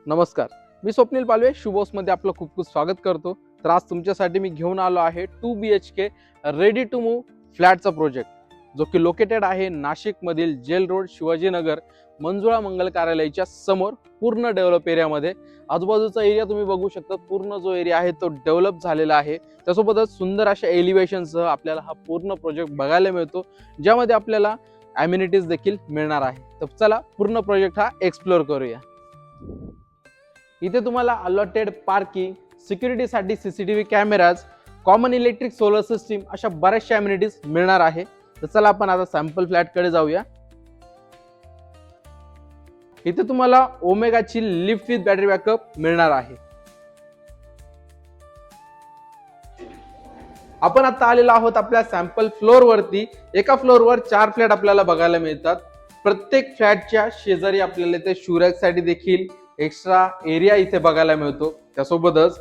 नमस्कार, मी स्वप्नील पालवे शुभोसमध्ये आपलं खूप खूप स्वागत करतो. तर आज तुमच्यासाठी मी घेऊन आलो आहे 2 BHK रेडी टू मूव्ह फ्लॅटचा प्रोजेक्ट, जो की लोकेटेड आहे नाशिकमधील जेल रोड शिवाजीनगर मंजुळा मंगल कार्यालयाच्या समोर पूर्ण डेव्हलप एरियामध्ये. आजूबाजूचा एरिया तुम्ही बघू शकता, पूर्ण जो एरिया आहे तो डेव्हलप झालेला आहे. त्यासोबतच सुंदर अशा एलिव्हेशनसह आपल्याला हा पूर्ण प्रोजेक्ट बघायला मिळतो, ज्यामध्ये आपल्याला ॲम्युनिटीज देखील मिळणार आहे. तर चला पूर्ण प्रोजेक्ट हा एक्सप्लोर करूया. इथे तुम्हाला अलॉटेड पार्किंग, सिक्युरिटीसाठी CCTV cameras, common electric solar system अशा बऱ्याचशा अम्युनिटीज मिळणार आहे. तर चला आपण आता सॅम्पल फ्लॅटकडे जाऊया. इथे तुम्हाला ओमेगाची लिफ्ट विथ बॅटरी बॅकअप मिळणार आहे. आपण आता आलेलो आहोत आपल्या सॅम्पल फ्लोअर वरती. एका फ्लोअरवर 4 फ्लॅट आपल्याला बघायला मिळतात. प्रत्येक फ्लॅटच्या शेजारी आपल्याला इथे शूरॅकसाठी देखील एक्स्ट्रा एरिया इथे बघायला मिळतो. त्यासोबतच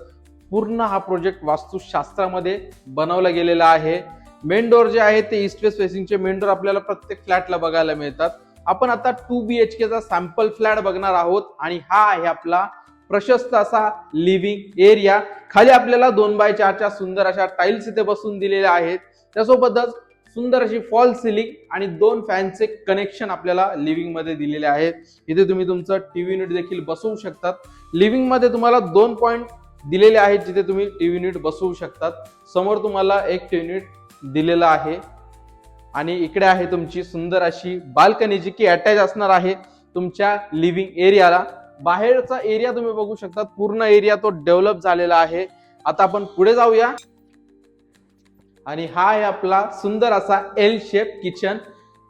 पूर्ण हा प्रोजेक्ट वास्तुशास्त्रामध्ये बनवला गेलेला आहे. मेन डोर जे आहे ते ईस्ट वेस्ट फेसिंगचे मेन डोर आपल्याला प्रत्येक फ्लॅटला बघायला मिळतात. आपण आता 2 BHK चा सॅम्पल फ्लॅट बघणार आहोत आणि हा आहे आपला प्रशस्त असा लिव्हिंग एरिया. खाली आपल्याला 2x4 च्या सुंदर अशा टाइल्स इथे बसून दिलेल्या आहेत. त्यासोबतच सुंदर अशी फॉल सिलिंग आणि 2 फॅनचे कनेक्शन आपल्याला लिव्हिंग मध्ये दिलेले आहेत. इथे तुम्ही तुमचं टीव्ही युनिट देखील बसवू शकतात. लिव्हिंग मध्ये तुम्हाला 2 पॉइंट दिलेले आहेत जिथे तुम्ही टीव्ही युनिट बसवू शकतात. समोर तुम्हाला एक टीव्ही युनिट दिलेला आहे आणि इकडे आहे तुमची सुंदर अशी बाल्कनी, जी की अटॅच असणार आहे तुमच्या लिव्हिंग एरियाला. बाहेरचा एरिया तुम्ही बघू शकता, पूर्ण एरिया तो डेव्हलप झालेला आहे. आता आपण पुढे जाऊया आणि हा आहे आपला सुंदर असा एल शेप किचन.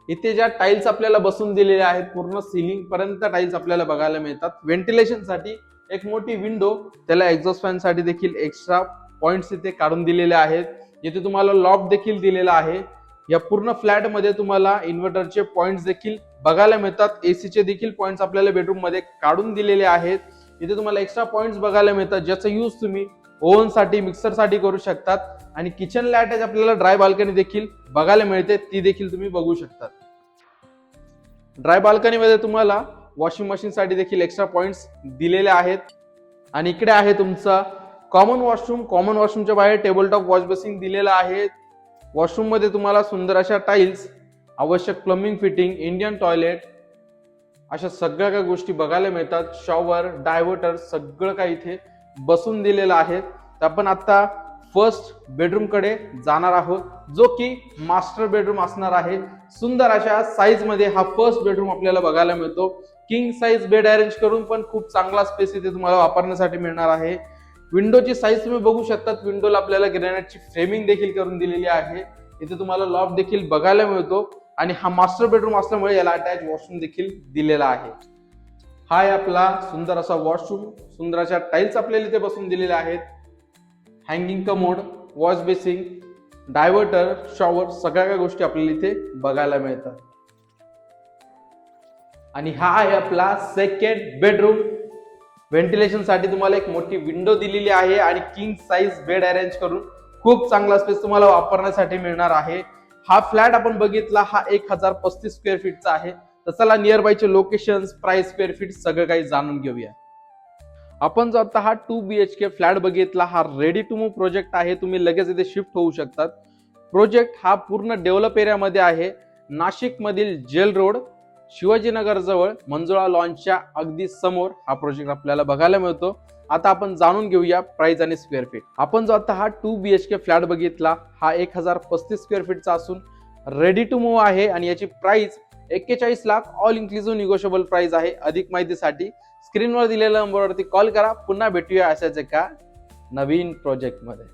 इथे ज्या टाइल्स आपल्याला बसून दिलेल्या आहेत, पूर्ण सिलिंग पर्यंत टाइल्स आपल्याला बघायला मिळतात. व्हेंटिलेशन साठी एक मोठी विंडो, त्याला एक्झॉस्ट फॅन साठी देखील एक्स्ट्रा पॉइंट्स इथे काढून दिलेले आहेत. इथे तुम्हाला लॉक देखील दिलेला आहे. या पूर्ण फ्लॅट मध्ये तुम्हाला इन्व्हर्टरचे पॉइंट्स देखील बघायला मिळतात. एसीचे देखील पॉइंट्स आपल्याला बेडरूम मध्ये काढून दिलेले आहेत. इथे तुम्हाला एक्स्ट्रा पॉइंट्स बघायला मिळतात, ज्याचा यूज तुम्ही ओव्हन साठी, मिक्सर साठी करू शकतात. आणि किचनला अटॅच आपल्याला ड्राय बाल्कनी देखील बघायला मिळते, ती देखील तुम्ही बघू शकता. ड्राय बाल्कनी मध्ये तुम्हाला वॉशिंग मशीन साठी देखील एक्स्ट्रा पॉइंट्स दिलेले आहेत. आणि इकडे आहे तुमचा कॉमन वॉशरूम. कॉमन वॉशरूमच्या बाहेर टेबल टॉप वॉश बेसिन दिलेला आहे. वॉशरूम मध्ये तुम्हाला सुंदर अशा टाइल्स, आवश्यक प्लंबिंग फिटिंग, इंडियन टॉयलेट अशा सगळ्या काही गोष्टी बघायला मिळतात. शॉवर, डायव्हर्टर सगळं काही इथे बसून दिलेलं आहे. तर आपण आता फर्स्ट बेडरूम कडे जाणार आहोत, जो की मास्टर बेडरूम असणार आहे. सुंदर अशा साईज मध्ये हा फर्स्ट बेडरूम आपल्याला बघायला मिळतो. किंग साईज बेड अरेंज करून पण खूप चांगला स्पेस इथे तुम्हाला वापरण्यासाठी मिळणार आहे. विंडोची साईज तुम्ही बघू शकता. विंडोला आपल्याला ग्रॅनाइटची फ्रेमिंग देखील करून दिलेली आहे. इथे तुम्हाला लॉफ्ट देखील बघायला मिळतो आणि हा मास्टर बेडरूम असल्यामुळे याला अटॅच वॉशरूम देखील दिलेला आहे. हा आहे आपला सुंदर असा वॉशरूम. सुंदर अशा टाइल्स आपल्याला इथे बसून दिलेल्या आहेत. Hanging commode, wash basin, diverter, shower सगळ्या काही गोष्टी आपल्याला इथे बघायला मिळतात. आणि हा आहे आपला सेकंड बेडरूम. व्हेंटिलेशन साठी तुम्हाला एक मोठी विंडो दिलेली आहे आणि किंग साईज बेड अरेंज करून खूप चांगला स्पेस तुम्हाला वापरण्यासाठी मिळणार आहे. हा फ्लॅट आपण बघितला, हा 1035 स्क्वेअर फीटचा आहे. तर चला नियर बायचे लोकेशन्स, प्राइस, स्क्वेअर फीट सगळं काही जाणून घेऊया. आपण जो आता हा 2 BHK फ्लॅट बघितला, हा रेडी टू मूव्ह प्रोजेक्ट आहे. तुम्ही लगेच इथे शिफ्ट होऊ शकतात. प्रोजेक्ट हा पूर्ण डेव्हलप एरियामध्ये आहे. नाशिक मधील जेल रोड शिवाजीनगर जवळ मंजुळा लॉन्चच्या अगदी समोर हा प्रोजेक्ट आपल्याला बघायला मिळतो. आता आपण जाणून घेऊया प्राइस आणि स्क्वेअर फीट. आपण जो आता हा 2 BHK फ्लॅट बघितला, हा 1035 स्क्वेअर फीटचा असून रेडी टू मूव्ह आहे आणि याची price 41 lakh all inclusive negotiable price आहे. अधिक माहितीसाठी स्क्रीनवर दिलेल्या नंबरवरती कॉल करा. पुन्हा भेटूया अशाच एका नवीन प्रोजेक्ट मध्ये.